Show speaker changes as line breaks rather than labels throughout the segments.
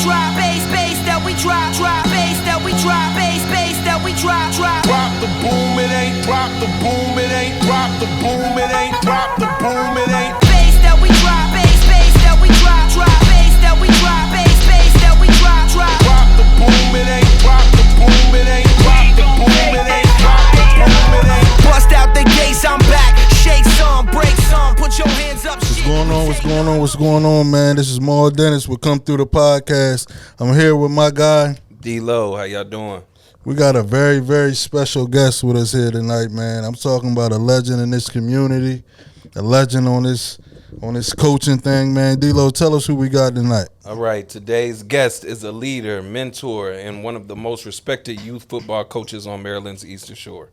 drop, bass that we drop, bass that we drop, bass that we drop.
Drop the boom, it ain't drop the boom, it ain't drop the boom, it ain't drop the boom, it ain't.
Bass that we drop, bass that we drop, bass that we drop, bass that we drop.
Drop the boom, it ain't drop the boom, it ain't drop the boom, it ain't drop the boom, it ain't.
Bust out the gates, I'm back. Shake some, break some, put your hands up.
What's going on, man? This is Jamaal Dennis with Come Through the Podcast. I'm here with my guy,
D-Lo. How y'all doing?
We got a very, very special guest with us here tonight, man. I'm talking about a legend in this community, a legend on this coaching thing, man. D-Lo, tell us who we got tonight.
All right, today's guest is a leader, mentor, and one of the most respected youth football coaches on Maryland's Eastern Shore.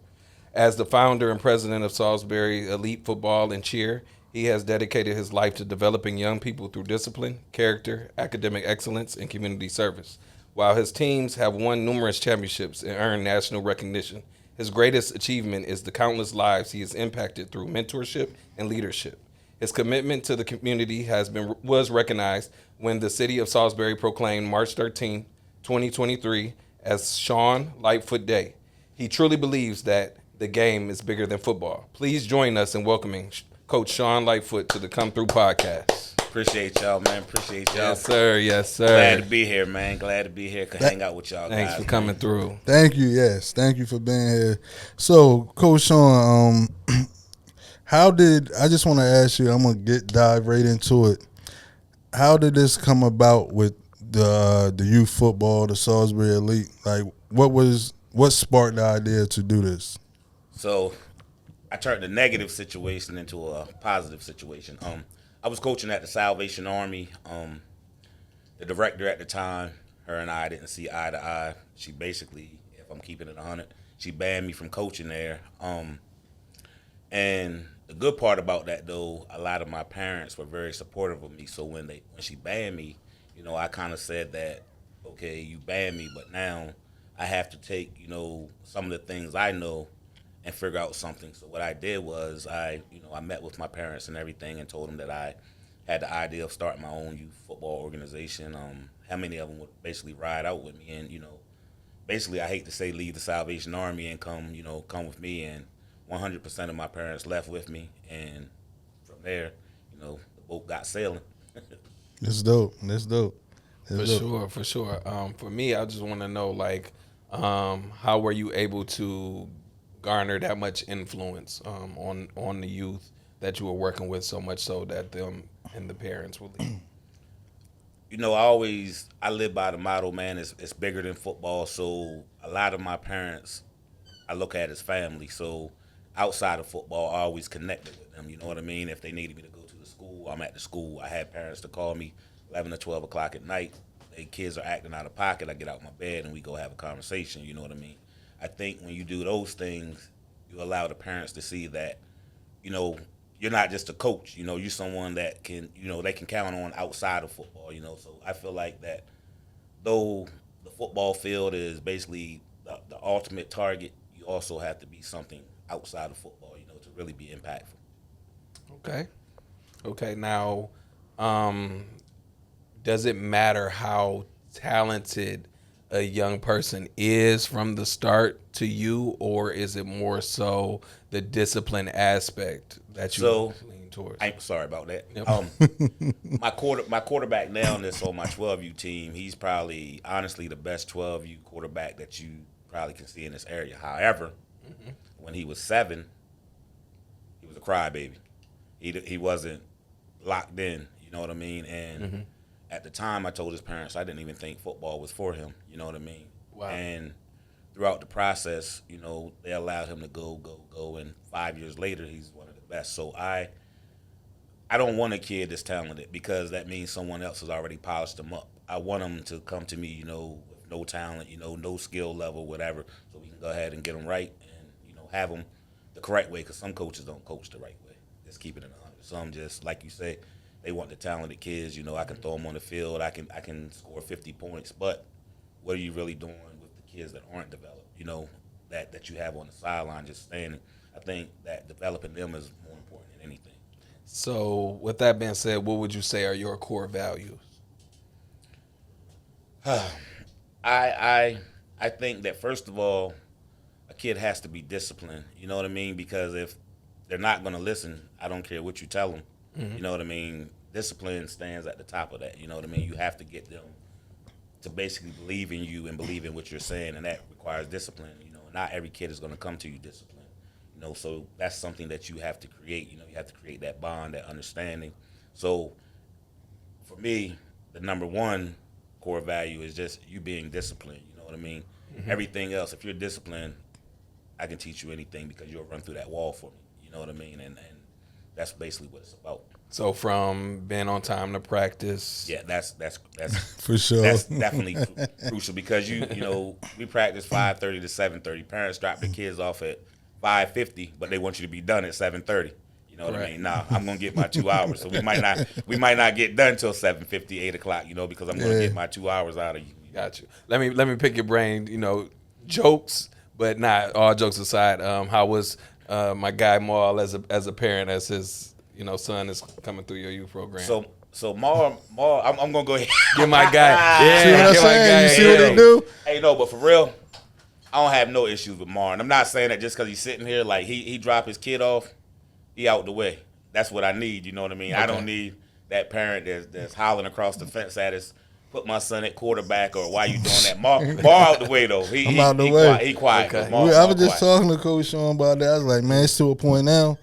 As the founder and president of Salisbury Elite Football and Cheer, he has dedicated his life to developing young people through discipline, character, academic excellence, and community service. While his teams have won numerous championships and earned national recognition, his greatest achievement is the countless lives he has impacted through mentorship and leadership. His commitment to the community was recognized when the city of Salisbury proclaimed March 13, 2023 as Shawn Lightfoot Day. He truly believes that the game is bigger than football. Please join us in welcoming Coach Shawn Lightfoot to the Come Through Podcast.
Appreciate y'all, man. Appreciate y'all.
Yes, sir. Yes, sir.
Glad to be here, man. Glad to be here. Could hang out with y'all
Thanks
guys.
for coming through.
Thank you, yes. Thank you for being here. So, Coach Shawn, I just want to ask you, I'm going to dive right into it. How did this come about with the youth football, the Salisbury Elite? Like, what sparked the idea to do this?
So, I turned a negative situation into a positive situation. I was coaching at the Salvation Army. The director at the time, her and I didn't see eye to eye. She basically, if I'm keeping it 100, she banned me from coaching there. And the good part about that, though, a lot of my parents were very supportive of me. So when she banned me, I kind of said that, okay, you banned me, but now I have to take, some of the things I know and figure out something. So what I did was I met with my parents and everything and told them that I had the idea of starting my own youth football organization. How many of them would basically ride out with me and, basically I hate to say leave the Salvation Army and come with me, and 100% of my parents left with me, and from there, the boat got sailing.
That's dope.
For sure. For me, I just want to know, how were you able to garner that much influence on the youth that you were working with, so much so that them and the parents will leave?
I live by the motto, man, it's bigger than football. So a lot of my parents I look at as family. So outside of football, I always connected with them. You know what I mean? If they needed me to go to the school, I'm at the school. I had parents to call me 11 or 12 o'clock at night. Their kids are acting out of pocket. I get out my bed and we go have a conversation. You know what I mean? I think when you do those things, you allow the parents to see that, you're not just a coach. You're someone that can, they can count on outside of football. So I feel like that though the football field is basically the ultimate target, you also have to be something outside of football, to really be impactful.
Okay. Now, does it matter how talented a young person is from the start to you, or is it more so the discipline aspect that you lean towards?
I'm sorry about that.
Yep.
My quarterback now that's on my 12U team, he's probably honestly the best 12U quarterback that you probably can see in this area. However, when he was 7, he was a crybaby. He wasn't locked in, you know what I mean? And at the time, I told his parents I didn't even think football was for him, you know what I mean?
Wow.
And throughout the process, they allowed him to go, and 5 years later, he's one of the best. So I don't want a kid that's talented, because that means someone else has already polished him up. I want him to come to me, with no talent, no skill level, whatever, so we can go ahead and get him right and, have him the correct way, because some coaches don't coach the right way. Just keep it in 100. Some just, like you say, they want the talented kids. I can throw them on the field. I can score 50 points. But what are you really doing with the kids that aren't developed, that you have on the sideline just standing? I think that developing them is more important than anything.
So with that being said, what would you say are your core values?
I think that first of all, a kid has to be disciplined. You know what I mean? Because if they're not going to listen, I don't care what you tell them. You know what I mean? Discipline stands at the top of that. You know what I mean? You have to get them to basically believe in you and believe in what you're saying, and that requires discipline. You know, not every kid is going to come to you disciplined. You know, so that's something that you have to create. You know, you have to create that bond, that understanding. So for me, the number one core value is just you being disciplined. You know what I mean? Everything else, if you're disciplined, I can teach you anything because you'll run through that wall for me. You know what I mean? And that's basically what it's about.
So from being on time to practice.
Yeah, that's
For sure.
That's definitely crucial because you know we practice 5:30 to 7:30. Parents drop their kids off at 5:50, but they want you to be done at 7:30. You know what I mean? Nah, I'm gonna get my 2 hours, so we might not get done till 7:50, 8 o'clock. You know, because I'm gonna get my 2 hours out of you.
Got you. Let me pick your brain. You know, jokes, but not all jokes aside. How was my guy Maul as a parent, as his son is coming through your youth program?
So Mar, I'm gonna go ahead.
Get my guy. Yeah,
See what I'm
get my
saying?
guy.
You see what
Yeah.
he do?
Hey, no, but for real, I don't have no issues with Mar. And I'm not saying that just because he's sitting here, like he drop his kid off, he out the way. That's what I need. You know what I mean?
Okay.
I don't need that parent that's howling across the fence at us. Put my son at quarterback, or why you doing that? Mar out the way though.
I'm out the way.
He quiet.
Okay.
I was just talking to Coach Shawn about that. I was like, man, it's to a point now.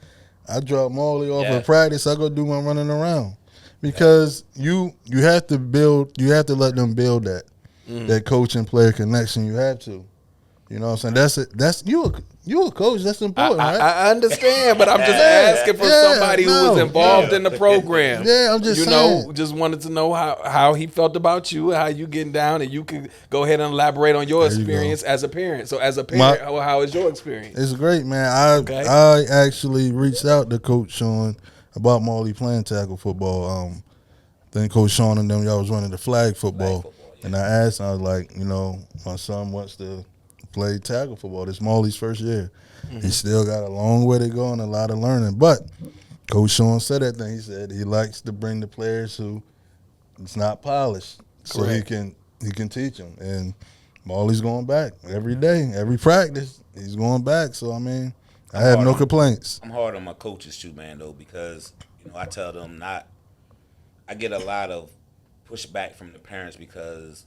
I drop Marley off
Yeah.
of practice. I go do my running around because you have to build. You have to let them build that coach and player connection. You have to. You know what I'm saying? That's you a coach. That's important, right?
I understand, but I'm just
Yeah.
asking for
Yeah,
somebody who
no.
was involved
Yeah.
in the program.
Yeah, I'm just saying.
Just wanted to know how he felt about you, how you getting down, and you could go ahead and elaborate on your
There you
experience as a parent. So as a parent, how is your experience?
It's great, man. I actually reached out to Coach Shawn about Marley playing tackle football. Then Coach Shawn and them, y'all was running the flag football. And I asked, I was like, my son wants to play tackle football. This Marley's first year. He still got a long way to go and a lot of learning. But Coach Shawn said that thing. He said he likes to bring the players who it's not polished, so he can teach them. And Marley's going back every day, every practice. He's going back. So I mean, I have no complaints.
I'm hard on my coaches too, man, though, because I tell them I get a lot of pushback from the parents because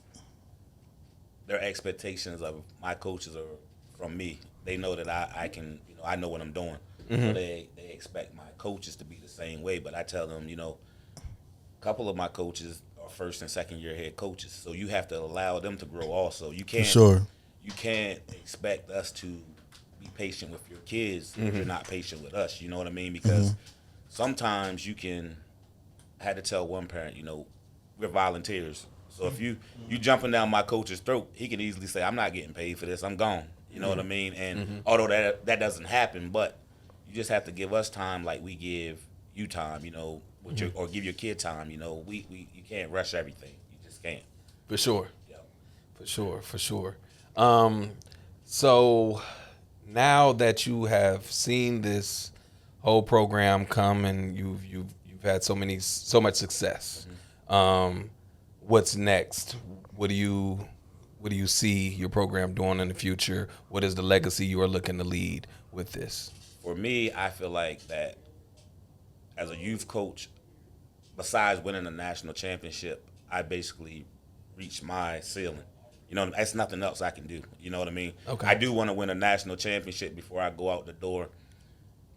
their expectations of my coaches are from me. They know that I can, I know what I'm doing. So they expect my coaches to be the same way. But I tell them, a couple of my coaches are first and second year head coaches. So you have to allow them to grow also. You can't you can't expect us to be patient with your kids if you're not patient with us. You know what I mean? Because sometimes I had to tell one parent, we're volunteers. So if you jumping down my coach's throat, he can easily say, I'm not getting paid for this. I'm gone. You know what I mean? And although that doesn't happen, but you just have to give us time like we give you time, or give your kid time. You can't rush everything. You just can't.
For sure.
Yeah.
For sure. So now that you have seen this whole program come and you've had so much success, what's next? What do you see your program doing in the future? What is the legacy you are looking to lead with this?
For me, I feel like that as a youth coach, besides winning a national championship, I basically reached my ceiling. That's nothing else I can do. You know what I mean?
Okay.
I do want to win a national championship before I go out the door.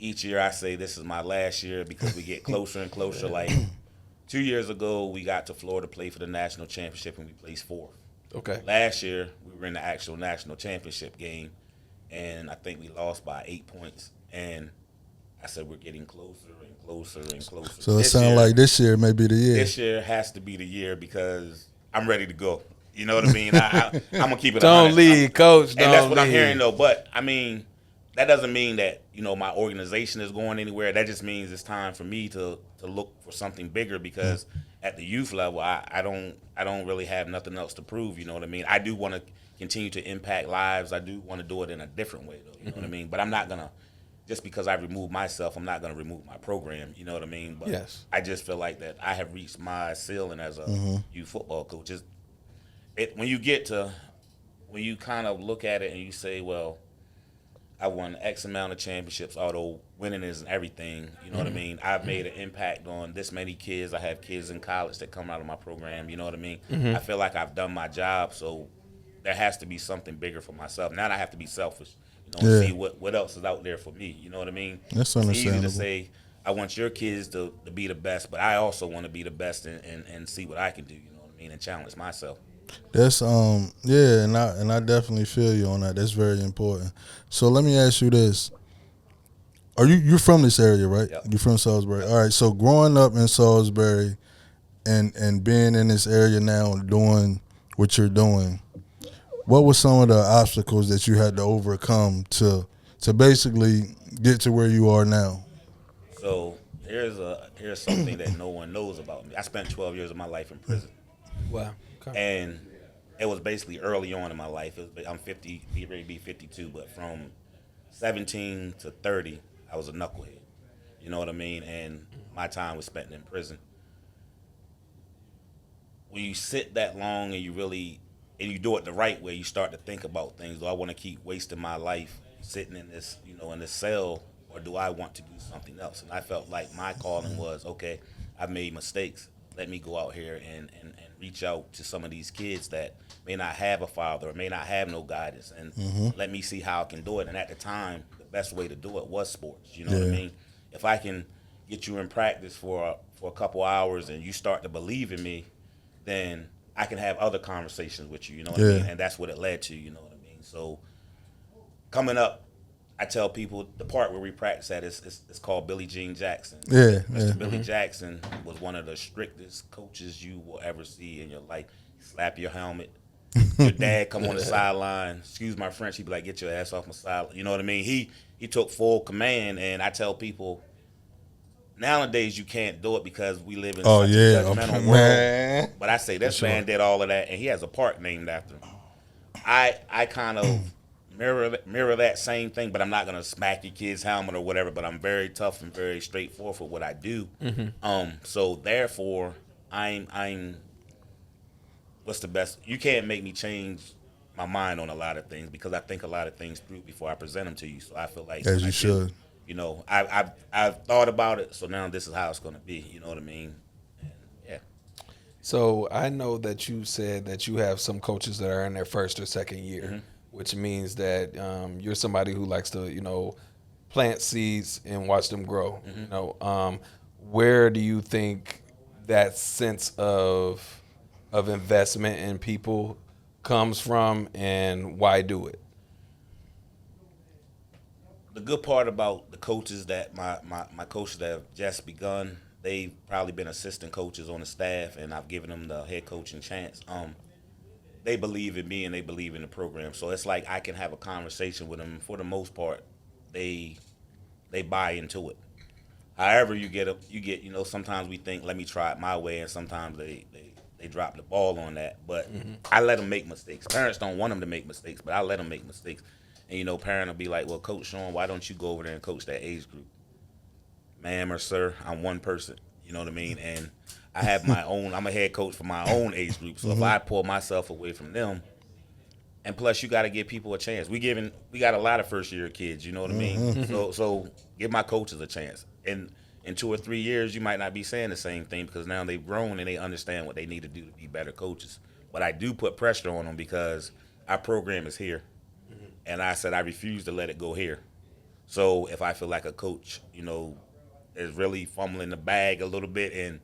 Each year I say this is my last year because we get closer and closer. Like 2 years ago, we got to Florida to play for the national championship and we placed fourth.
Okay.
Last year, we were in the actual national championship game, and I think we lost by 8 points. And I said we're getting closer and closer and closer.
So it sounds like this year may be the year.
This year has to be the year because I'm ready to go. You know what I mean? I'm gonna keep it.
Don't
100.
leave, coach.
And
don't
that's what I'm
leave.
hearing though. But I mean, that doesn't mean that my organization is going anywhere. That just means it's time for me to look for something bigger because at the youth level, I don't really have nothing else to prove. You know what I mean? I do want to continue to impact lives. I do want to do it in a different way though. You know what I mean? But I'm not gonna. Just because I remove myself, I'm not going to remove my program. You know what I mean? But
yes.
I just feel like that I have reached my ceiling as a youth football coach. when you kind of look at it and you say, well, I won X amount of championships, although winning isn't everything. You know what I mean? I've made an impact on this many kids. I have kids in college that come out of my program. You know what I mean? I feel like I've done my job, so there has to be something bigger for myself. Now I have to be selfish, and see what else is out there for me. You know what I mean?
That's
It's easy
understandable.
to say, I want your kids to be the best, but I also want to be the best and see what I can do. You know what I mean? And challenge myself.
That's yeah, and I definitely feel you on that. That's very important. So let me ask you this: you're from this area, right?
Yep.
You're from Salisbury. All right. So growing up in Salisbury, and being in this area now, doing what you're doing, what were some of the obstacles that you had to overcome to basically get to where you are now?
So here's something that no one knows about me. I spent 12 years of my life in prison.
Wow. Okay.
And it was basically early on in my life. I'm 50, be ready to be 52, but from 17 to 30, I was a knucklehead. You know what I mean? And my time was spent in prison. When you sit that long and you do it the right way, you start to think about things. Do I want to keep wasting my life sitting in this, in this cell, or do I want to do something else? And I felt like my calling was, okay, I've made mistakes. Let me go out here and reach out to some of these kids that may not have a father or may not have no guidance, and let me see how I can do it. And at the time, the best way to do it was sports. You know what I mean? If I can get you in practice for a couple hours and you start to believe in me, then I can have other conversations with you. You know what I mean? And that's what it led to. You know what I mean? So coming up, I tell people the part where we practice at is called Billie Jean Jackson. Mr. Billy Jackson was one of the strictest coaches you will ever see in your life. Slap your helmet. Your dad come on the sideline. Excuse my French. He'd be like, "Get your ass off my sideline." You know what I mean? He took full command, and I tell people nowadays you can't do it because we live in such a judgmental world. But I say this man did all of that, and he has a park named after him. I kind of mirror that same thing, but I'm not gonna smack your kid's helmet or whatever. But I'm very tough and very straightforward for what I do. So therefore, I'm what's the best? You can't make me change my mind on a lot of things because I think a lot of things through before I present them to you. So I feel like
As you should.
I've thought about it. So now this is how it's gonna be. You know what I mean? And, yeah.
So I know that you said that you have some coaches that are in their first or second year, which means that you're somebody who likes to, plant seeds and watch them grow. Where do you think that sense of investment in people comes from, and why do it?
The good part about the coaches that my coaches that have just begun, they've probably been assistant coaches on the staff, and I've given them the head coaching chance. They believe in me and they believe in the program, so it's like I can have a conversation with them. For the most part, they buy into it. However, you get sometimes we think, let me try it my way, and sometimes they drop the ball on that. But I let them make mistakes. Parents don't want them to make mistakes, but I let them make mistakes. And parent will be like, well, Coach Shawn, why don't you go over there and coach that age group? Ma'am or sir, I'm one person. You know what I mean? And I have my own. I'm a head coach for my own age group. So if I pull myself away from them, and plus you got to give people a chance. We got a lot of first year kids. You know what I mean? So give my coaches a chance. And in 2 or 3 years, you might not be saying the same thing because now they've grown and they understand what they need to do to be better coaches. But I do put pressure on them because our program is here. And I said I refuse to let it go here. So if I feel like a coach, is really fumbling the bag a little bit and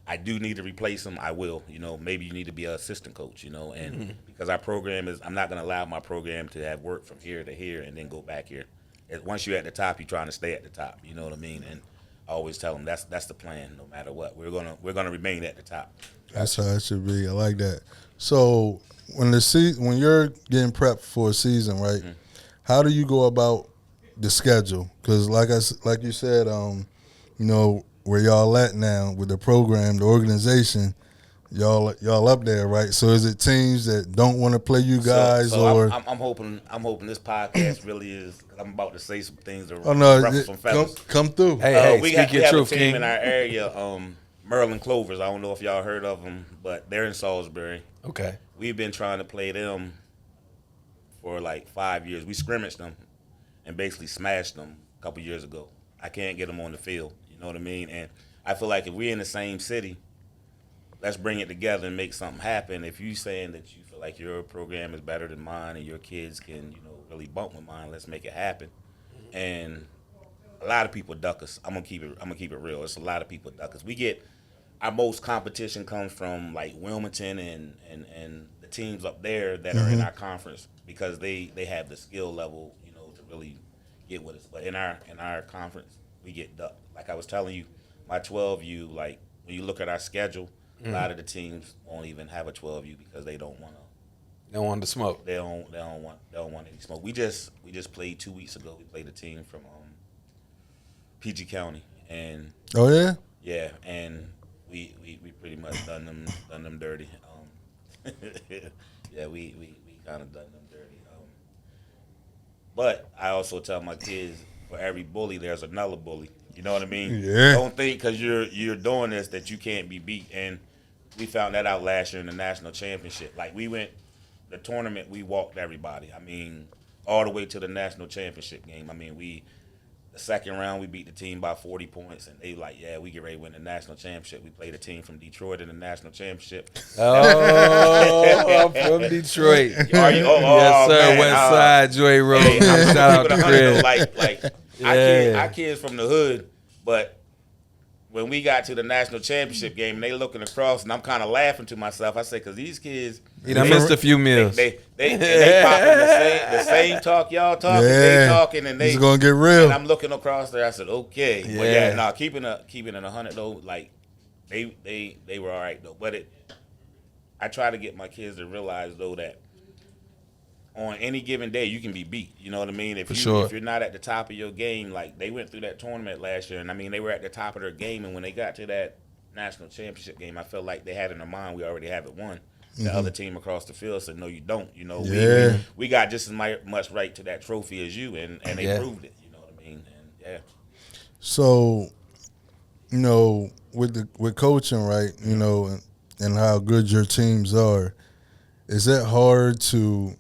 I do need to replace him, I will. Maybe you need to be an assistant coach, and because our program I'm not going to allow my program to have work from here to here and then go back here. Once you're at the top, you're trying to stay at the top. You know what I mean? And I always tell them that's the plan. No matter what, we're gonna remain at the top.
That's how it should be. I like that. So when you're getting prepped for a season, right? How do you go about the schedule? Because like you said, where y'all at now with the program, the organization, y'all up there, right? So is it teams that don't want to play you guys, or
I'm hoping this podcast really is. I'm about to say some things that
oh no,
ruffle some feathers.
come through.
Hey,
we
speak your
have
truth,
a team
King.
in our area. Maryland Clovers. I don't know if y'all heard of them, but they're in Salisbury.
Okay.
We've been trying to play them for like 5 years. We scrimmaged them and basically smashed them a couple years ago. I can't get them on the field. You know what I mean? And I feel like if we're in the same city, let's bring it together and make something happen. If you saying that you feel like your program is better than mine and your kids can, really bump with mine, let's make it happen. And a lot of people duck us. I'm gonna keep it real. It's a lot of people duck us. We get our most competition comes from like Wilmington and the teams up there that are in our conference because they have the skill level, to really get with us. But in our conference, we get ducked. Like I was telling you, my 12U, like when you look at our schedule, a lot of the teams won't even have a 12U because they don't want to.
They don't want to smoke.
They don't want any smoke. We just played 2 weeks ago. We played a team from PG County, and
yeah,
and we pretty much done them dirty. Yeah, we kind of done them dirty. But I also tell my kids, for every bully, there's another bully. You know what I mean?
Yeah.
Don't think because you're doing this that you can't be beat. And we found that out last year in the national championship. Like the tournament, we walked everybody. I mean, all the way to the national championship game. I mean, the second round, we beat the team by 40 points, and they like, yeah, we get ready to win the national championship. We played a team from Detroit in the national championship.
Oh, I'm from Detroit.
Are you?
Yes, sir.
Man,
West Side, Joy Road.
Hey, I'm
Shout out to
keeping it 100
Chris.
though. Like
Yeah.
our kids from the hood, but when we got to the national championship game, and they looking across, and I'm kind of laughing to myself. I say, because these kids,
You done missed a few meals.
they popping the same talk y'all talking. They talking, and
it's gonna get real.
And I'm looking across there. I said, okay, but
Yeah.
keeping it 100 though. Like they were all right though. But I try to get my kids to realize though that on any given day you can be beat. You know what I mean? If you're not at the top of your game, like they went through that tournament last year, and I mean they were at the top of their game, and when they got to that national championship game, I felt like they had in their mind we already have it won. The other team across the field said, no, you don't. We got just as much right to that trophy as you, and they proved it. You know what I mean? And yeah.
So, with coaching, right? And how good your teams are, is it hard to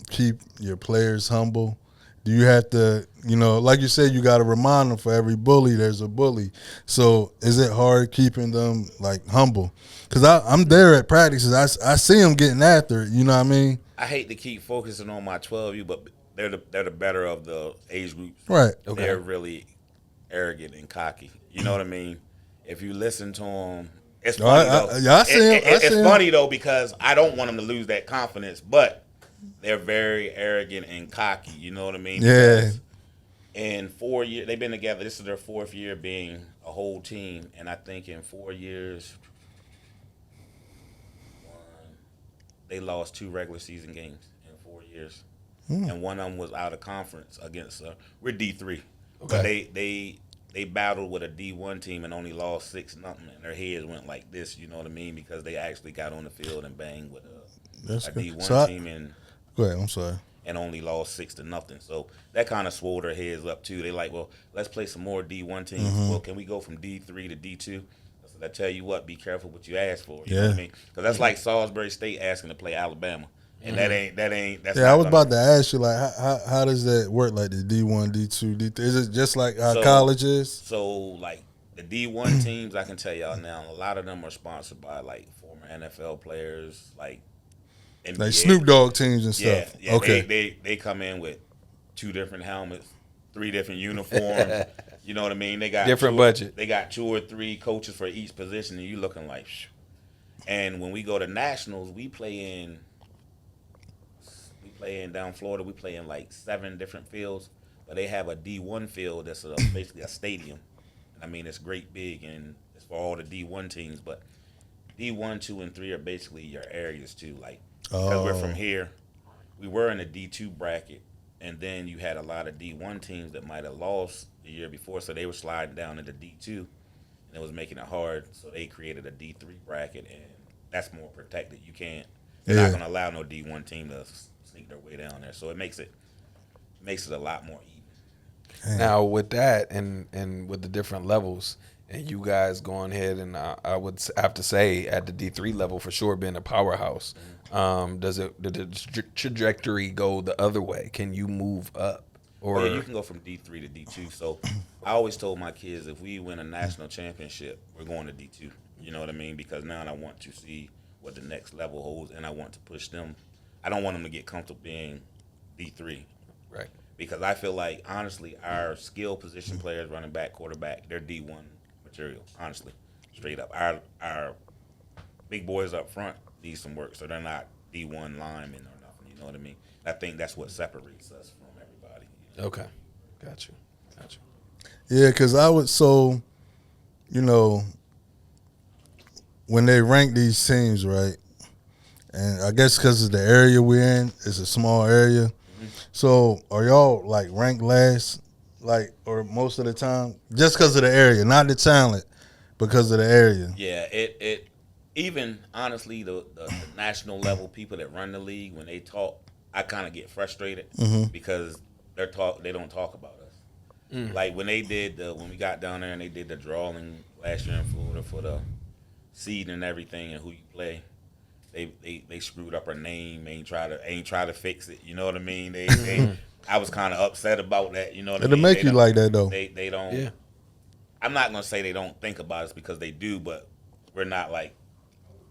keep your players humble? Do you have to, like you said, you got to remind them for every bully there's a bully. So is it hard keeping them like humble? Because I'm there at practices. I see them getting after it. You know what I mean?
I hate to keep focusing on my 12U, but they're the better of the age groups.
Right.
Okay.
They're really arrogant and cocky. You know what I mean? If you listen to them, it's funny though.
I see him.
It's funny though because I don't want them to lose that confidence, but they're very arrogant and cocky. You know what I mean?
Yeah.
Because in 4 years, they've been together. This is their 4th year being a whole team, and I think in 4 years, they lost 2 regular season games in 4 years, and one of them was out of conference against. We're D3, but they battled with a D1 team and only lost 6-0, and their heads went like this. You know what I mean? Because they actually got on the field and banged with a D1 team and.
Go ahead. I'm sorry.
And only lost 6-0. So that kind of swole their heads up too. They like, well, let's play some more D1 teams. Well, can we go from D3 to D2? I tell you what, be careful what you ask for. You know what I mean? Because that's like Salisbury State asking to play Alabama, and that's.
Yeah, I was about to ask you, like, how does that work? Like the D1, D2, D3? Is it just like how college is?
So like the D1 teams, I can tell y'all now, a lot of them are sponsored by like former NFL players, like NBA.
Like Snoop Dogg teams and stuff.
Yeah.
Okay.
They come in with 2 different helmets, 3 different uniforms. You know what I mean? They got
different budget.
They got 2 or 3 coaches for each position, and you looking like, shh. And when we go to nationals, we play in down Florida. We play in like 7 different fields, but they have a D1 field that's basically a stadium. I mean, it's great big, and it's for all the D1 teams. But D1, 2, and 3 are basically your areas too. Like because we're from here, we were in the D2 bracket. And then you had a lot of D1 teams that might have lost the year before, so they were sliding down into D2, and it was making it hard. So they created a D3 bracket, and that's more protected. They're not going to allow no D1 team to sneak their way down there. So it makes it a lot more even.
Now with that and with the different levels, and you guys going ahead and I would have to say at the D3 level for sure being a powerhouse. Did the trajectory go the other way? Can you move up? Or
Yeah, you can go from D3 to D2. So I always told my kids if we win a national championship, we're going to D2. You know what I mean? Because now I want to see what the next level holds, and I want to push them. I don't want them to get comfortable being D3.
right.
Because I feel like, honestly, our skill position players, running back, quarterback, they're D1 material, honestly, straight up. Our big boys up front need some work, so they're not D1 linemen or nothing, you know what I mean? I think that's what separates us from everybody.
Okay. Got you.
Yeah, because when they rank these teams, right, and I guess because of the area we're in, it's a small area. So are y'all like ranked last, like, or most of the time, just because of the area, not the talent, because of the area?
Yeah, it even honestly the national level people that run the league, when they talk, I kind of get frustrated because they don't talk about us. Like when they did when we got down there and they did the drawing last year in Florida for the seed and everything and who you play. They screwed up her name, ain't try to fix it. You know what I mean? I was kind of upset about that. You know what I mean?
It'll make you like that though.
They don't.
Yeah.
I'm not gonna say they don't think about us because they do, but we're not like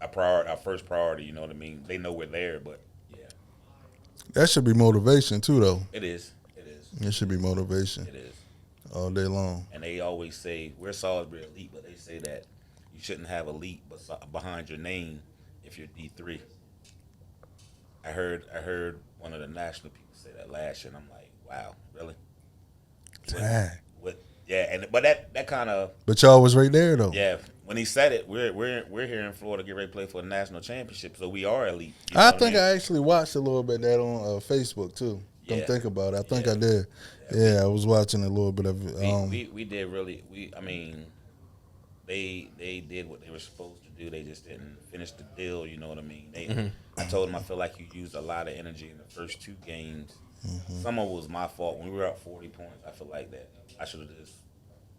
our first priority. You know what I mean? They know we're there, but yeah,
That should be motivation too, though.
it is.
It should be motivation
It is.
all day long.
And they always say we're Salisbury elite, but they say that you shouldn't have elite behind your name if you're D3. I heard one of the national people say that last year, and I'm like, wow, really?
Dang.
But that kind of
But y'all was right there though.
yeah. When he said it, we're here in Florida, get ready to play for the national championship, so we are elite. You know
I
what
think
mean?
I actually watched a little bit of that on Facebook too. Don't
Yeah.
think about it. I think
Yeah.
I did. Yeah, I was watching a little bit of it.
We did really. I mean, they did what they were supposed to do. They just didn't finish the deal. You know what I mean? I told them I feel like you used a lot of energy in the first two games. Some of it was my fault. When we were up 40 points, I feel like that I should have just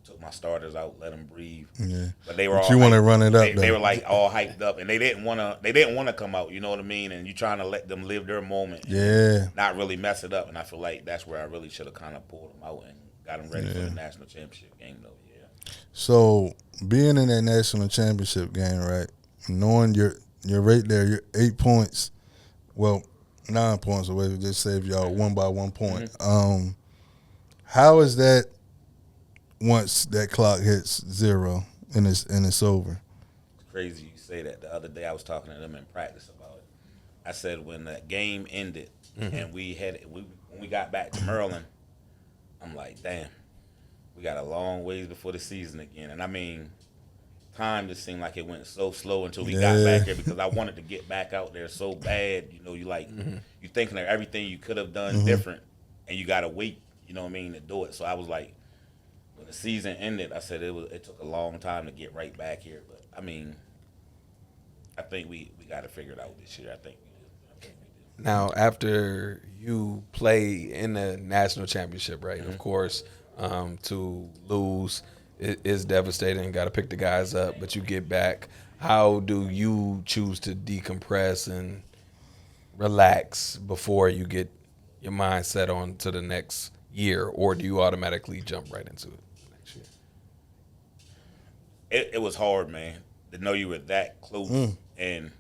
took my starters out, let them breathe.
Yeah.
But they were
But
all
you wanna
hyped.
run it up,
They
though.
were like all hyped up, and they didn't want to come out. You know what I mean? And you trying to let them live their moment. And
Yeah.
not really mess it up. And I feel like that's where I really should have kind of pulled them out and got them ready for the national championship game, though. Yeah.
So being in that national championship game, right? Knowing you're right there, you're 8 points. Well, 9 points away. Just say if y'all won by 1 point. How is that once that clock hits 0 and it's over?
It's crazy you say that. The other day I was talking to them in practice about it. I said when the game ended and when we got back to Maryland, I'm like, damn, we got a long ways before the season again. And I mean, time just seemed like it went so slow until we got back here because I wanted to get back out there so bad. You know, you thinking of everything you could have done different, and you got to wait. You know what I mean, to do it. So I was like, when the season ended, I said it took a long time to get right back here. But I mean, I think we got to figure it out this year. I think we do.
Now, after you play in the national championship, right? Of course, to lose is devastating. Got to pick the guys up, but you get back. How do you choose to decompress and relax before you get your mind set on to the next year, or do you automatically jump right into it next year?
It was hard, man, to know you were that close, and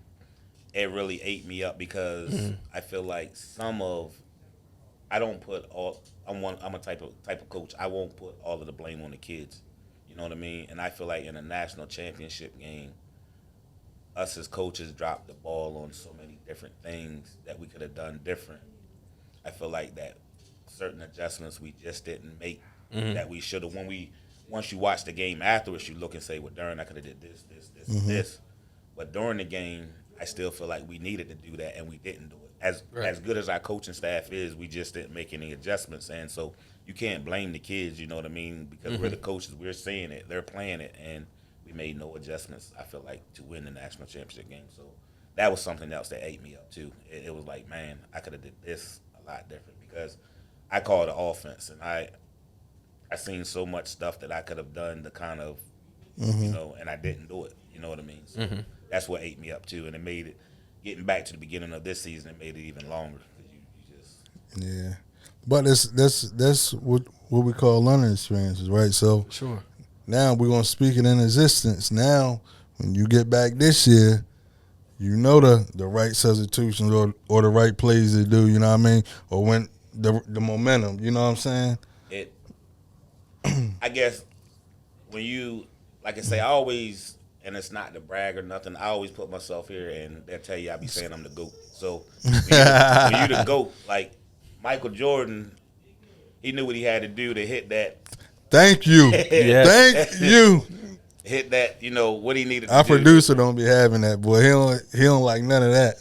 it really ate me up because I feel like I don't put all. I'm a type of coach. I won't put all of the blame on the kids. You know what I mean? And I feel like in a national championship game, us as coaches dropped the ball on so many different things that we could have done different. I feel like that certain adjustments we just didn't make that we should have. Once you watch the game afterwards, you look and say, well, darn, I could have did this, and this. But during the game, I still feel like we needed to do that, and we didn't do it. As good as our coaching staff is, we just didn't make any adjustments. And so you can't blame the kids, you know what I mean? Because we're the coaches, we're seeing it, they're playing it, and we made no adjustments, I feel like, to win the national championship game. So that was something else that ate me up, too. It was like, man, I could have did this a lot different because I call the offense, and I seen so much stuff that I could have done to kind of you know, and I didn't do it. You know what I mean? So that's what ate me up too, and it made it. Getting back to the beginning of this season, it made it even longer. 'Cause you just
Yeah, but that's what we call learning experiences, right? So
Sure.
now we're gonna speak it in existence. Now, when you get back this year, you know the right substitutions or the right plays to do. You know what I mean? Or when the momentum. You know what I'm saying?
it. I guess when you, like I say, I always, and it's not to brag or nothing. I always put myself here, and they'll tell you I be saying I'm the GOAT. So when you the GOAT, like Michael Jordan, he knew what he had to do to hit that.
Thank you,
Yes.
thank you.
Hit that, you know, what he needed to
Our
do.
producer don't be having that, boy. He don't like none of that.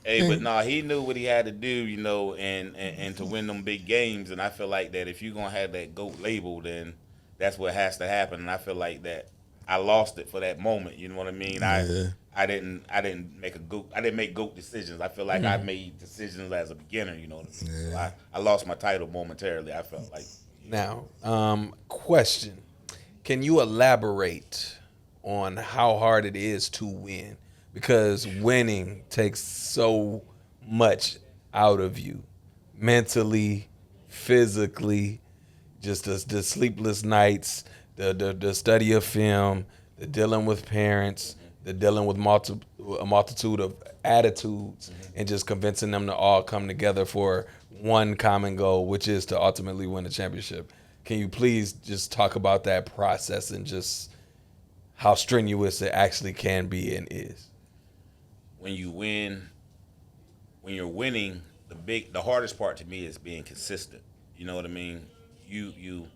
Hey, but nah, he knew what he had to do, you know, and to win them big games. And I feel like that if you're gonna have that GOAT label, then that's what has to happen. And I feel like that I lost it for that moment. You know what I mean?
Yeah.
I didn't make a GOAT. I didn't make GOAT decisions. I feel like I made decisions as a beginner. You know what I mean?
Yeah.
So I lost my title momentarily. I felt like.
Now, question. Can you elaborate on how hard it is to win? Because winning takes so much out of you mentally, physically, just the sleepless nights, the study of film, the dealing with parents, the dealing with a multitude of attitudes, and just convincing them to all come together for one common goal, which is to ultimately win the championship. Can you please just talk about that process and just how strenuous it actually can be and is?
When you win, when you're winning, the hardest part to me is being consistent. You know what I mean? You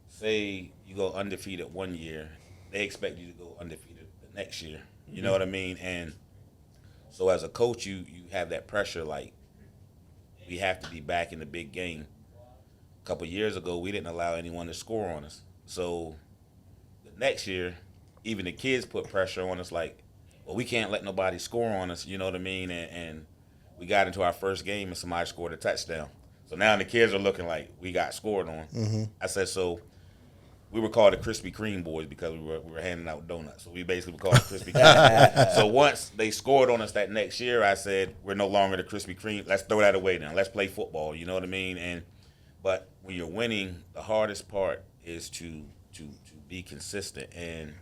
say you go undefeated one year, they expect you to go undefeated the next year. You know what I mean? And so as a coach, you have that pressure like we have to be back in the big game. A couple years ago, we didn't allow anyone to score on us. So the next year, even the kids put pressure on us like, well, we can't let nobody score on us, you know what I mean? And we got into our first game and somebody scored a touchdown. So now the kids are looking like we got scored on. I said, so we were called the Krispy Kreme boys because we were handing out donuts. So we basically were called the Krispy Kreme. So once they scored on us that next year, I said, we're no longer the Krispy Kreme. Let's throw that away now. Let's play football, you know what I mean? But when you're winning, the hardest part is to be consistent. And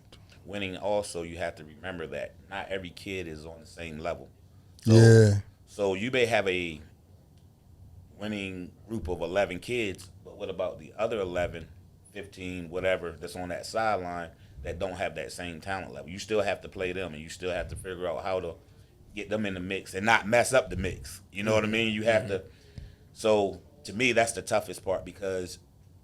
winning also, you have to remember that not every kid is on the same level. So you may have a winning group of 11 kids, but what about the other 11, 15, whatever, that's on that sideline that don't have that same talent level? You still have to play them, and you still have to figure out how to get them in the mix and not mess up the mix. You know what I mean? You have to. So to me, that's the toughest part because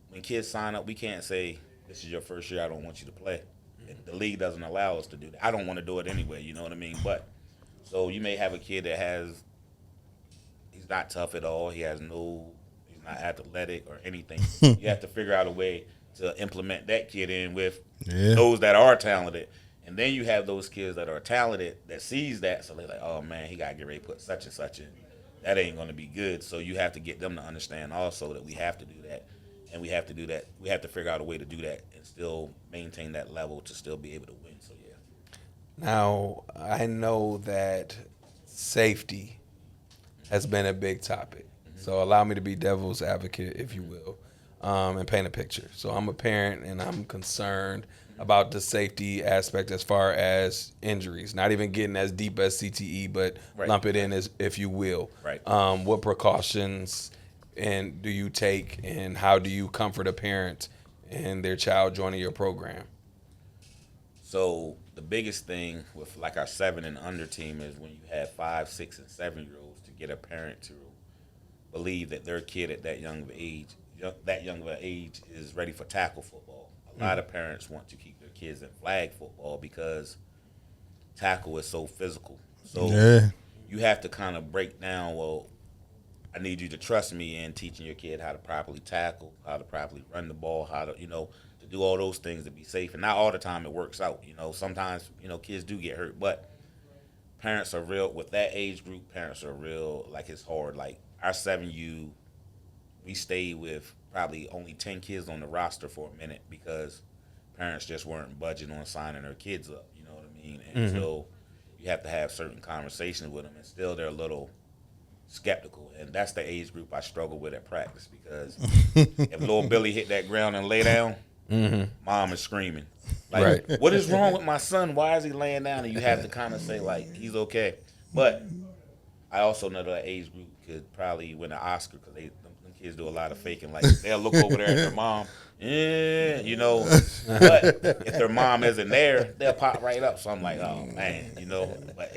when kids sign up, we can't say, this is your first year, I don't want you to play. And the league doesn't allow us to do that. I don't want to do it anyway, you know what I mean? But so you may have a kid that he's not tough at all. He's not athletic or anything. You have to figure out a way to implement that kid in with those that are talented. And then you have those kids that are talented that sees that. So they're like, oh, man, he got to get ready to put such and such in. That ain't going to be good. So you have to get them to understand also that we have to do that. And we have to do that. We have to figure out a way to do that and still maintain that level to still be able to win. So, yeah.
Now, I know that safety has been a big topic. So allow me to be devil's advocate, if you will, and paint a picture. So I'm a parent, and I'm concerned about the safety aspect as far as injuries, not even getting as deep as CTE, but lump it in as, if you will.
Right.
What precautions and do you take, and how do you comfort a parent and their child joining your program?
So the biggest thing with like our 7 and under team is when you have 5, 6, and 7-year-olds to get a parent to believe that their kid at that young of age is ready for tackle football. A lot of parents want to keep their kids in flag football because tackle is so physical. So you have to kind of break down, well, I need you to trust me in teaching your kid how to properly tackle, how to properly run the ball, how to, to do all those things to be safe. And not all the time it works out. Sometimes, kids do get hurt. But parents are real. With that age group, parents are real, like it's hard. Like our 7U, we stayed with probably only 10 kids on the roster for a minute because parents just weren't budging on signing their kids up. You know what I mean? And so you have to have certain conversations with them, and still they're a little skeptical. And that's the age group I struggle with at practice, because if little Billy hit that ground and lay down, mom is screaming. Like,
Right.
what is wrong with my son? Why is he laying down? And you have to kind of say, like, he's okay. But I also know that age group could probably win an Oscar, because them kids do a lot of faking. Like, they'll look over there at their mom, you know. But if their mom isn't there, they'll pop right up. So I'm like, oh, man, you know. But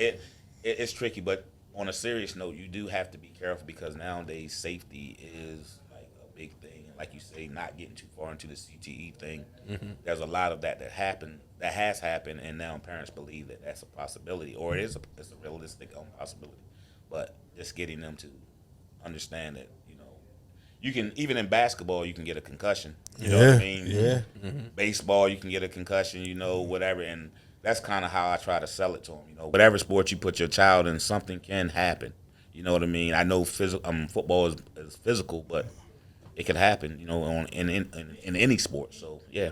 it's tricky. But on a serious note, you do have to be careful, because nowadays safety is like a big thing. And like you say, not getting too far into the CTE thing. There's a lot of that has happened, and now parents believe that that's a possibility, or it's a realistic possibility. But just getting them to understand that, you know, you can, even in basketball, you can get a concussion. You know what I mean?
Yeah.
Baseball, you can get a concussion, you know, whatever. And that's kind of how I try to sell it to them. You know, whatever sport you put your child in, something can happen. You know what I mean? I know football is physical, but it could happen, you know, in any sport. So, yeah.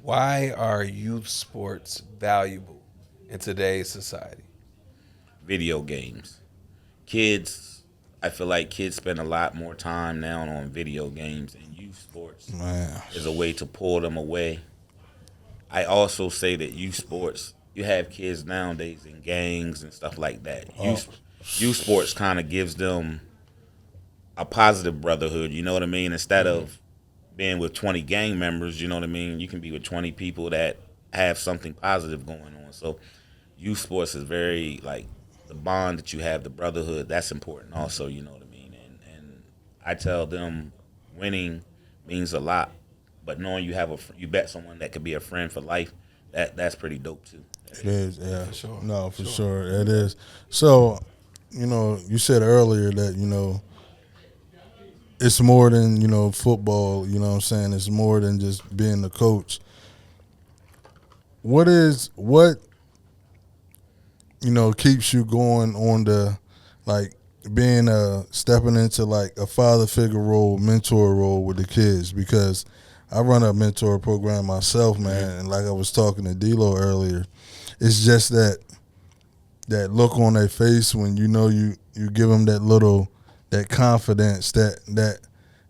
Why are youth sports valuable in today's society?
Video games. Kids, I feel like kids spend a lot more time now on video games, and youth sports is a way to pull them away. I also say that youth sports, you have kids nowadays in gangs and stuff like that. Youth sports kind of gives them a positive brotherhood, you know what I mean? Instead of being with 20 gang members, you know what I mean? You can be with 20 people that have something positive going on. So youth sports is very, like, the bond that you have, the brotherhood, that's important also, you know what I mean? And I tell them winning means a lot, but knowing you bet someone that could be a friend for life, that's pretty dope too.
It is, yeah.
For sure.
No, for sure. It is. So, you know, you said earlier that, you know, it's more than, you know, football, you know what I'm saying? It's more than just being the coach. What you know, keeps you going on the, like, being stepping into like a father figure role, mentor role with the kids? Because I run a mentor program myself, man, and like I was talking to Delo earlier, it's just that look on their face when you know you give them that confidence, that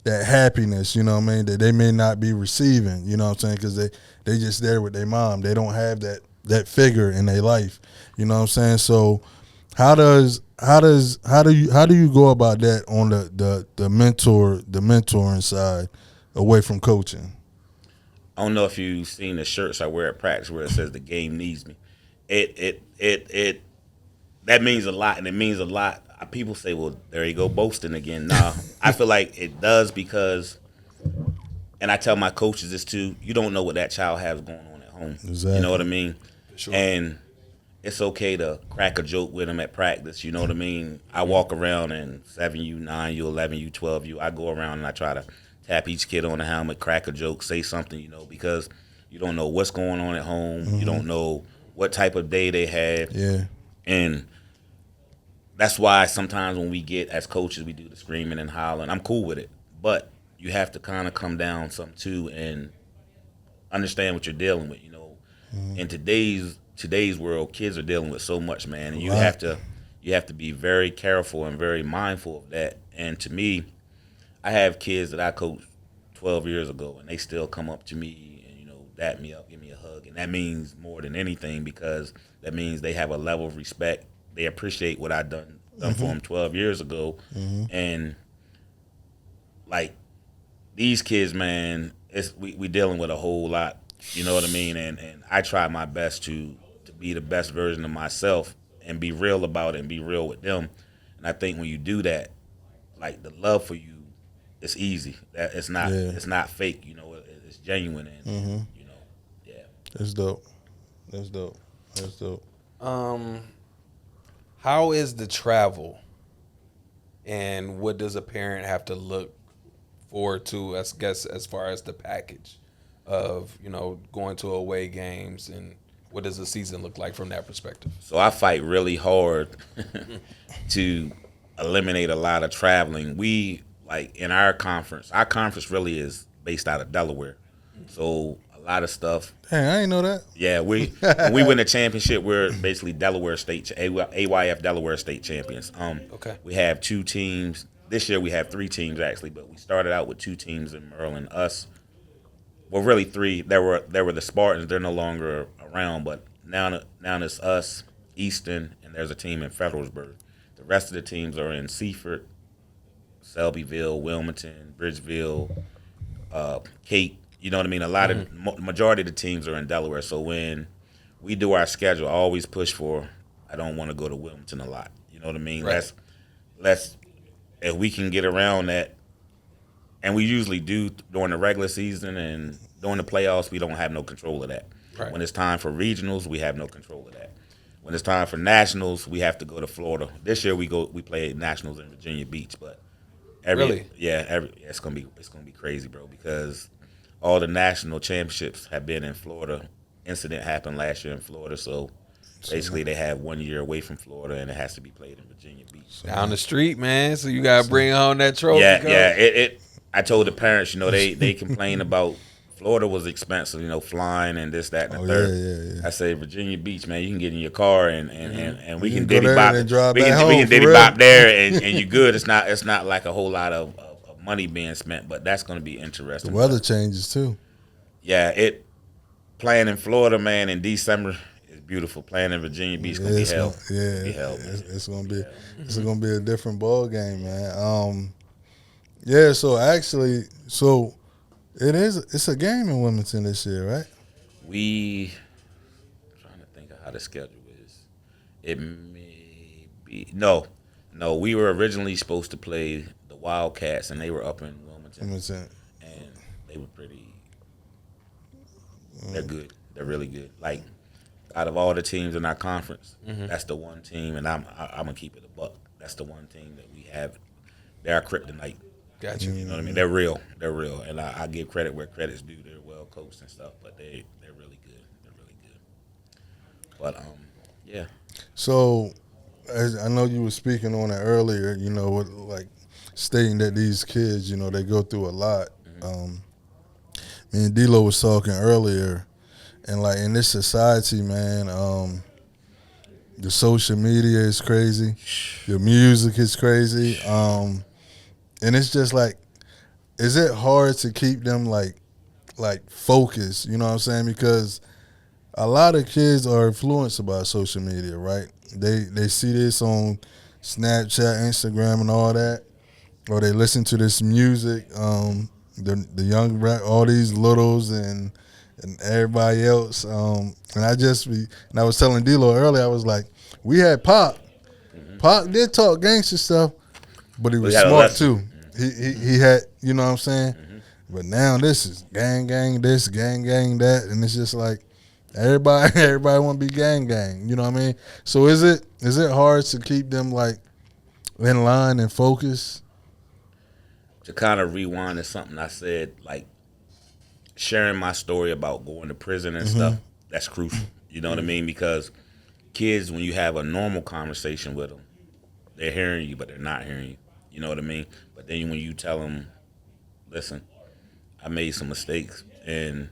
happiness, you know what I mean, that they may not be receiving, you know what I'm saying, because they just there with their mom. They don't have that figure in their life, you know what I'm saying. So how do you go about that on the mentoring side away from coaching?
I don't know if you've seen the shirts I wear at practice where it says the game needs me. It that means a lot, and it means a lot. People say, well, there you go, boasting again. Nah, I feel like it does, because, and I tell my coaches this too, you don't know what that child has going on at home.
Exactly.
You know what I mean?
Sure.
And it's okay to crack a joke with them at practice. You know what I mean? I walk around and 7U, 9U, 11U, 12U, I go around and I try to tap each kid on the helmet, crack a joke, say something, you know, because you don't know what's going on at home. You don't know what type of day they had.
Yeah.
And that's why sometimes when we get, as coaches, we do the screaming and hollering. I'm cool with it. But you have to kind of come down some too and understand what you're dealing with, you know. In today's world, kids are dealing with so much, man. And you have to be very careful and very mindful of that. And to me, I have kids that I coached 12 years ago, and they still come up to me and, you know, dap me up, give me a hug. And that means more than anything, because that means they have a level of respect. They appreciate what I done for them 12 years ago. And, like, these kids, man, we dealing with a whole lot, you know what I mean? And I try my best to be the best version of myself and be real about it and be real with them. And I think when you do that, like, the love for you, it's easy. It's not fake, you know. It's genuine, and you know, yeah.
That's dope.
How is the travel, and what does a parent have to look forward to, I guess, as far as the package of, you know, going to away games, and what does the season look like from that perspective?
So I fight really hard to eliminate a lot of traveling. We, like, in our conference really is based out of Delaware. So a lot of stuff.
Dang, I ain't know that.
Yeah, when we win the championship, we're basically Delaware State AYF Delaware State champions.
Okay.
We have 2 teams. This year we have 3 teams actually, but we started out with 2 teams in Maryland. Us, well, really 3. There were the Spartans. They're no longer around, but now it's us, Easton, and there's a team in Federalsburg. The rest of the teams are in Seaford, Selbyville, Wilmington, Bridgeville, Cape. You know what I mean? A lot of majority of the teams are in Delaware. So when we do our schedule, I always push for. I don't want to go to Wilmington a lot. You know what I mean?
Right.
Let's if we can get around that, and we usually do during the regular season and during the playoffs. We don't have no control of that.
Right.
When it's time for regionals, we have no control of that. When it's time for nationals, we have to go to Florida. This year we play nationals in Virginia Beach, but it's gonna be crazy, bro, because all the national championships have been in Florida. Incident happened last year in Florida, so basically they have 1 year away from Florida, and it has to be played in Virginia Beach.
Down the street, man. So you gotta bring home that trophy.
Yeah. I told the parents, they complain about Florida was expensive, flying and this, that, and the third.
Yeah.
I say Virginia Beach, man, you can get in your car and we
You
can
can go
diddy
there
bop.
and drive
We
back
can
home,
diddy
for real.
bop there and you good. It's not like a whole lot of money being spent, but that's going to be
The
interesting.
weather changes too.
Yeah, playing in Florida, man, in December is beautiful. Playing in Virginia Beach is going to be hell.
It's gonna be a different ball game, man. So actually, it's a game in Wilmington this year, right?
I'm trying to think of how the schedule is. It may be no. We were originally supposed to play the Wildcats, and they were up in Wilmington,
Wilmington.
and they were pretty. They're good. They're really good. Like out of all the teams in our conference, that's the one team, and I'm gonna keep it a buck. That's the one team that we have. They're our kryptonite.
Gotcha.
You know what I mean? They're real, and I give credit where credit's due. They're well coached and stuff, but they're really good. They're really good. But yeah.
So, as I know you were speaking on it earlier, with like stating that these kids, they go through a lot. Me and Delo was talking earlier, and like in this society, man, the social media is crazy, your music is crazy, and it's just like, is it hard to keep them like focused? You know what I'm saying? Because a lot of kids are influenced by social media, right? They see this on Snapchat, Instagram, and all that, or they listen to this music. The young rap, all these littles and everybody else. And I was telling Delo earlier, I was like, we had Pop. Pop did talk gangster stuff, but he was
had a
smart
lesson.
too. He had, you know what I'm saying? But now this is gang this, gang that, and it's just like everybody want to be gang. You know what I mean? So is it hard to keep them like in line and focused?
To kind of rewind to something I said, like sharing my story about going to prison and stuff, that's crucial. You know what I mean? Because kids, when you have a normal conversation with them, they're hearing you, but they're not hearing you. You know what I mean? But then when you tell them, listen, I made some mistakes, and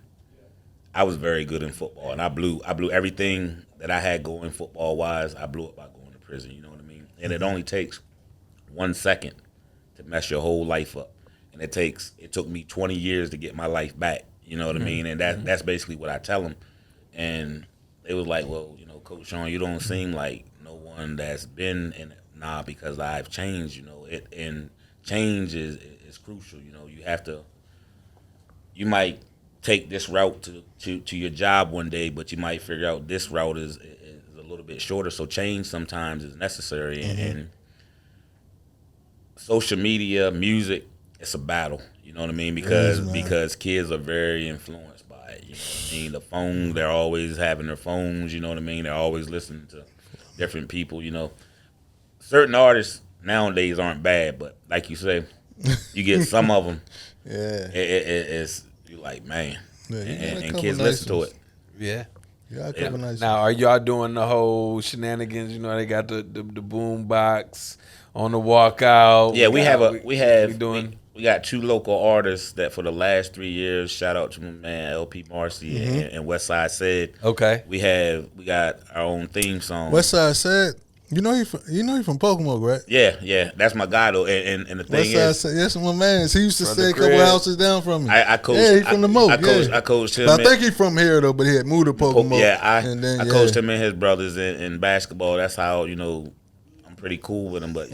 I was very good in football, and I blew everything that I had going football-wise, I blew it by going to prison. You know what I mean? And it only takes 1 second to mess your whole life up. And it took me 20 years to get my life back. You know what I mean? And that's basically what I tell them. And it was like, well, Coach Shawn, you don't seem like no one that's been in it. Nah, because I've changed, and change is crucial. You might take this route to your job one day, but you might figure out this route is a little bit shorter. So change sometimes is necessary. And social media, music, it's a battle. You know what I mean? Because kids are very influenced by it. You know what I mean? The phone, they're always having their phones. You know what I mean? They're always listening to different people. Certain artists nowadays aren't bad, but like you say, you get some of them.
Yeah,
it's you like, man, and kids
nice
listen to it.
Yeah.
Yeah, a couple nice
Now, are y'all doing the whole shenanigans? They got the boom box on the walkout.
Yeah, we we got 2 local artists that for the last 3 years, shout out to my man LP Marcy and Westside Said.
Okay.
We got our own theme song.
Westside Said, you know he from Pocomoke, right?
Yeah, that's my guy though. And the thing
Westside
is,
Said, that's my man. He used to
From
stay
the
a couple
crib.
houses down from me.
I coached.
Yeah, he from the Moke.
I coached him.
But I think he from here though, but he had moved to Pocomoke.
I coached him and his brothers in basketball. That's how I'm pretty cool with him. But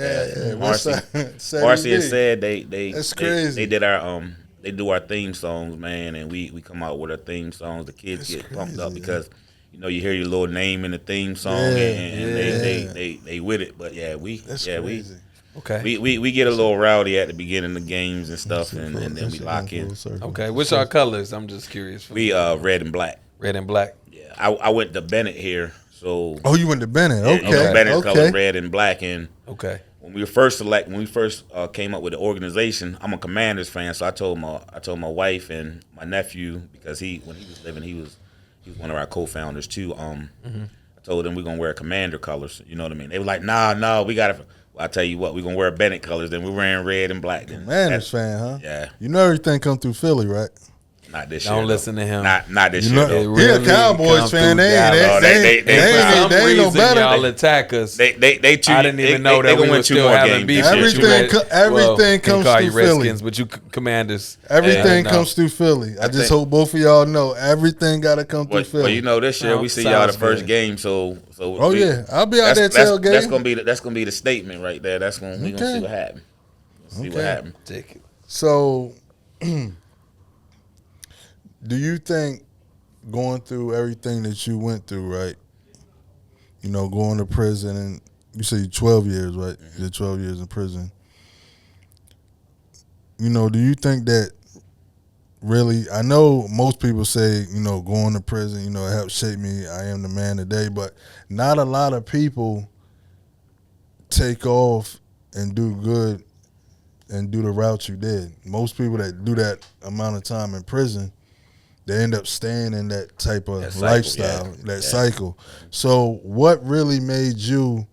Marcy and Said
That's crazy.
They did our they do our theme songs, man, and we come out with our theme songs. The kids get pumped up because you hear your little name in the theme song and they with it. But
crazy.
Okay.
we get a little rowdy at the beginning of the games and stuff, and then we lock in.
Okay. What's our colors? I'm just curious.
We red and black.
Red and black.
Yeah, I went to Bennett here, so
Oh, you went to Bennett. Okay.
Bennett color red and black. And
Okay.
when we first came up with the organization, I'm a Commanders fan, so I told my wife and my nephew, because when he was living, he was one of our co-founders too. I told them we're gonna wear Commander colors. You know what I mean? They were like, "No, we gotta." Well, I tell you what, we're gonna wear Bennett colors. Then we're wearing red and black.
Commanders fan, huh?
Yeah.
You know everything come through Philly, right?
Not this year.
Don't
though.
listen to him.
Not this
You
year.
know,
though.
he a Cowboys fan. They ain't no better.
Y'all attack us.
They
I didn't even know that we were still having beef.
Everything comes
call
through
you
Philly.
Redskins, but you Commanders.
Everything
no.
comes through Philly. I just
think-
hope both of y'all know everything got to come through Philly.
Well, this year
Oh,
we see y'all the
sounds
first
good.
game, so.
Oh yeah, I'll be out there tailgating.
That's gonna be the statement right there. We gonna see what happens. See what happens.
Ridiculous.
So, do you think going through everything that you went through, right? Going to prison, and you say 12 years, right? You did 12 years in prison. Do you think that really, I know most people say, going to prison, it helped shape me. I am the man today, but not a lot of people take off and do good and do the route you did. Most people that do that amount of time in prison, they end up staying in that type of lifestyle, cycle. So what really made you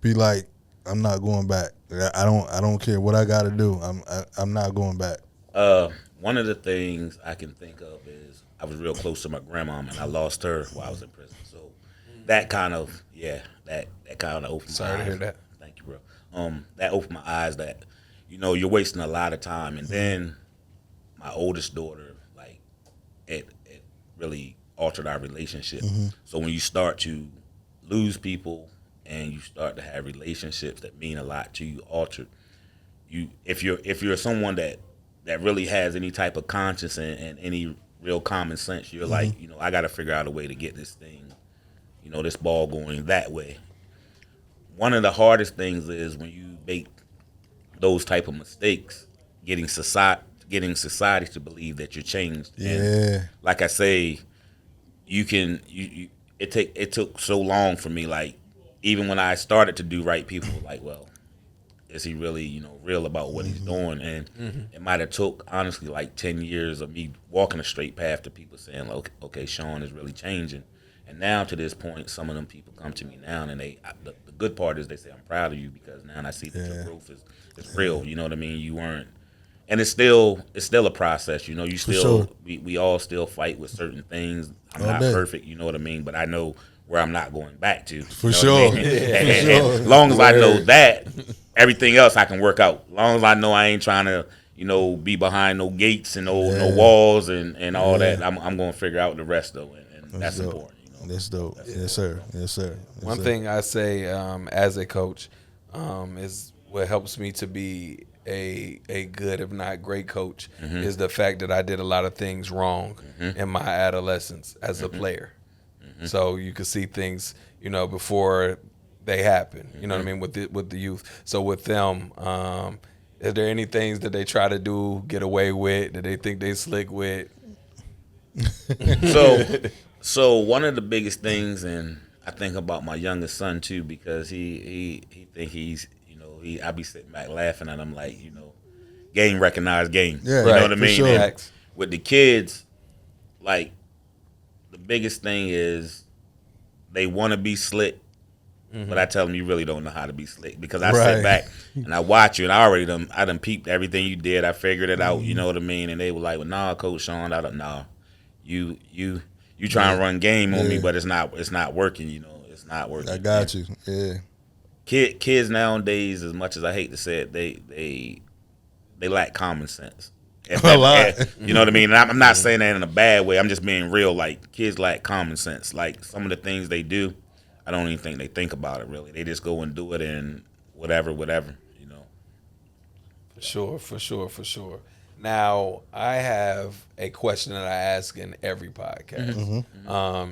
be like, I'm not going back? I don't care what I got to do. I'm not going back.
One of the things I can think of is I was real close to my grandma, and I lost her while I was in prison. So that kind of that kind of opened my eyes.
Sorry to hear that.
Thank you, bro. That opened my eyes that you're wasting a lot of time. And then my oldest daughter, like it really altered our relationship. So when you start to lose people and you start to have relationships that mean a lot to you altered, if you're someone that really has any type of conscience and any real common sense, you're like, I got to figure out a way to get this thing, this ball going that way. One of the hardest things is when you make those type of mistakes, getting society to believe that you're changed.
Yeah.
And like I say, it took so long for me. Like even when I started to do right, people were like, well, is he really, real about what he's doing? And it might have took, honestly, like 10 years of me walking a straight path to people saying, okay, Shawn is really changing. And now to this point, some of them people come to me now, and the good part is they say, I'm proud of you because now I see that your growth is real. You know what I mean? You weren't, and it's still a process. You still, we all still fight with certain things. I'm not perfect, you know what I mean? But I know where I'm not going back to.
For sure.
I mean? And as long as I know that, everything else I can work out. As long as I know I ain't trying to, be behind no gates and no walls and all that, I'm going to figure out the rest though, and that's important.
That's dope. Yes, sir. Yes, sir.
One thing I say as a coach is what helps me to be a good, if not great coach, is the fact that I did a lot of things wrong in my adolescence as a player. So you could see things, before they happen. You know what I mean, with the youth. So with them, is there any things that they try to do, get away with, that they think they slick with?
So one of the biggest things, and I think about my youngest son too, because he think he's, I be sitting back laughing at him like, game recognized game.
Yeah,
you know what I
for
mean?
sure.
And with the kids, like the biggest thing is they want to be slick, but I tell them you really don't know how to be slick, because I sit back. And I watch you, and I done peeped everything you did. I figured it out, you know what I mean? And they were like, well, nah, Coach Shawn, I don't know. You trying to run game on me, but it's not working, you know. It's not working.
I got you. Yeah.
Kids nowadays, as much as I hate to say it, they lack common sense.
A lot.
You know what I mean? And I'm not saying that in a bad way. I'm just being real. Like, kids lack common sense. Like, some of the things they do, I don't even think they think about it, really. They just go and do it and whatever, you know.
For sure. Now, I have a question that I ask in every podcast.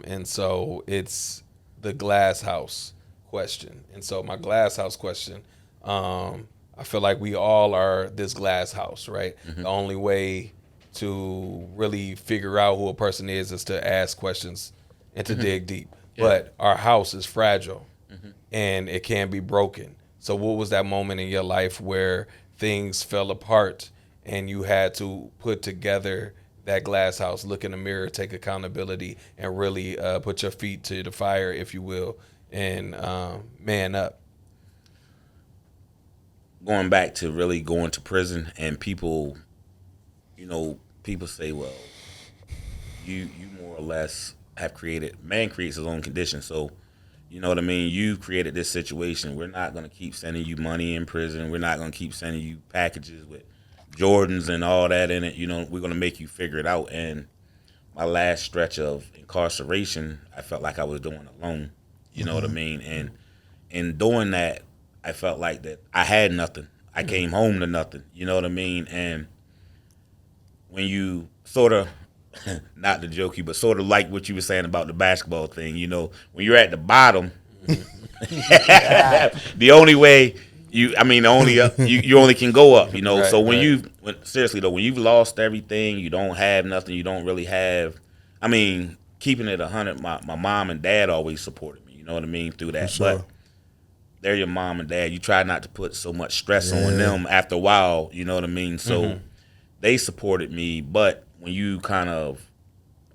And so it's the glass house question. And so my glass house question, I feel like we all are this glass house, right? The only way to really figure out who a person is to ask questions and to dig deep. But our house is fragile and it can be broken. So what was that moment in your life where things fell apart and you had to put together that glass house, look in the mirror, take accountability, and really put your feet to the fire, if you will, and man up?
Going back to really going to prison, and people say, well, you more or less have man creates his own conditions. So, you know what I mean? You created this situation. We're not going to keep sending you money in prison. We're not going to keep sending you packages with Jordans and all that in it. You know, we're going to make you figure it out. And my last stretch of incarceration, I felt like I was doing alone. You know what I mean? And in doing that, I felt like that I had nothing. I came home to nothing. You know what I mean? And when you sort of, not to joke you, but sort of like what you were saying about the basketball thing, you know, when you're at the bottom, the only way you only can go up, you know.
Right,
so when you've lost everything, you don't have nothing, you don't really have, I mean, keeping it 100, my mom and dad always supported me, you know what I mean, through that.
Sure.
But they're your mom and dad. You try not to put so much stress on them after a while, you know what I mean? So they supported me, but when you kind of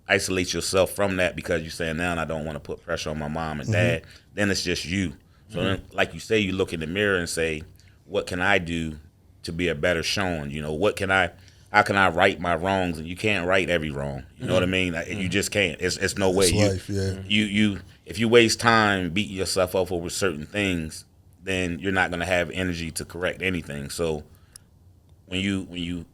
isolate yourself from that because you're saying, now I don't want to put pressure on my mom and dad, then it's just you. So then, like you say, you look in the mirror and say, what can I do to be a better Shawn? You know, how can I right my wrongs? And you can't right every wrong. You know what I mean? You just can't. It's no way.
It's life,
You if you waste time beating yourself up over certain things, then you're not going to have energy to correct anything. So when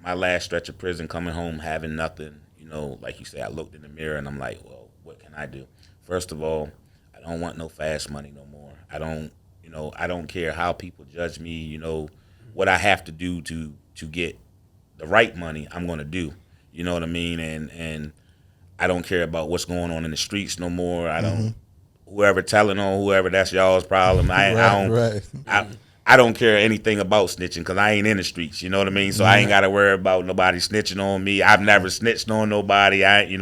my last stretch of prison, coming home having nothing, you know, like you say, I looked in the mirror and I'm like, well, what can I do? First of all, I don't want no fast money no more. I don't care how people judge me. You know, what I have to do to get the right money, I'm going to do. You know what I mean? And I don't care about what's going on in the streets no more. I don't. Whoever telling on whoever, that's y'all's problem. I don't care anything about snitching because I ain't in the streets. You know what I mean? So I ain't got to worry about nobody snitching on me. I've never snitched on nobody.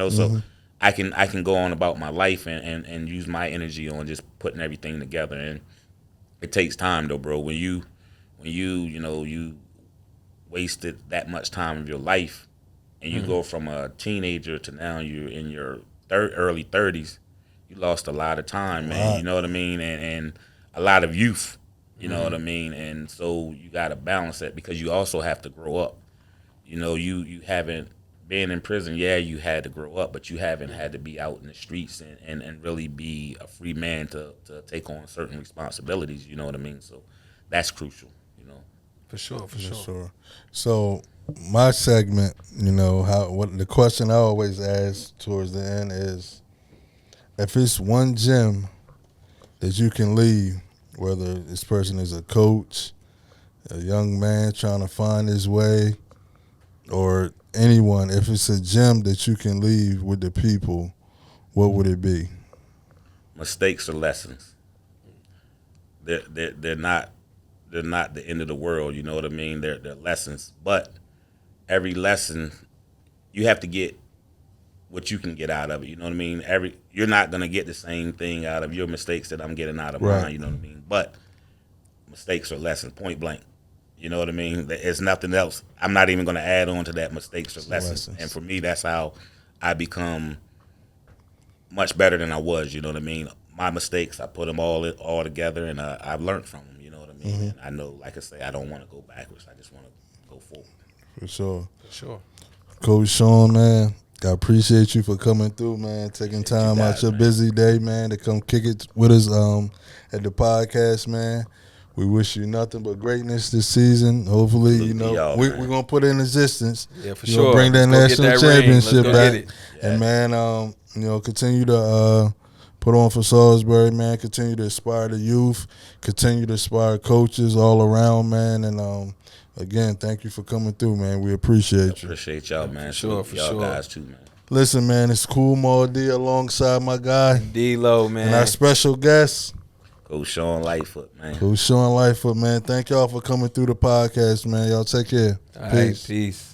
So I can go on about my life and use my energy on just putting everything together. And it takes time though, bro. When you wasted that much time of your life and you go from a teenager to now you're in your early 30s, you lost a lot of time, man. You know what I mean? And a lot of youth. You know what I mean? And so you got to balance that because you also have to grow up. You know, you haven't been in prison. Yeah, you had to grow up, but you haven't had to be out in the streets and really be a free man to take on certain responsibilities. You know what I mean? So that's crucial, you know.
For sure.
So my segment, you know, what the question I always ask towards the end is, if it's one gem that you can leave, whether this person is a coach, a young man trying to find his way, or anyone, if it's a gem that you can leave with the people, what would it be?
Mistakes are lessons. They're not the end of the world. You know what I mean? They're lessons. But every lesson, you have to get what you can get out of it. You know what I mean? You're not gonna get the same thing out of your mistakes that I'm getting out of mine. You know what I mean? But mistakes are lessons, point blank. You know what I mean? There's nothing else. I'm not even gonna add on to that. Mistakes are lessons. And for me, that's how I become much better than I was. You know what I mean? My mistakes, I put them all together, and I've learned from them. You know what I what I mean? And I know, like I say, I don't want to go backwards. I just want to go forward.
For sure.
For sure.
Coach Shawn, man, I appreciate you for coming through, man, taking time out your busy day, man, to come kick it with us at the podcast, man. We wish you nothing but greatness this season. Hopefully, you know,
y'all,
we're
man.
going to put it in existence.
Yeah, for
You
sure.
know, bring that
Let's go get
national
that ring. Let's
championship
go
back.
get it.
And, man, you know, continue to put on for Salisbury, man. Continue to inspire the youth. Continue to inspire coaches all around, man. And, again, thank you for coming through, man. We appreciate you.
Appreciate y'all, man.
sure,
Salute
for
y'all
sure.
guys too, man.
Listen, man, it's Cool Maul D alongside my guy
Delo, man.
and our special guest,
Coach Shawn Lightfoot, man.
who's Shawn Lightfoot, man. Thank y'all for coming through the podcast, man. Y'all take care.
All right, peace.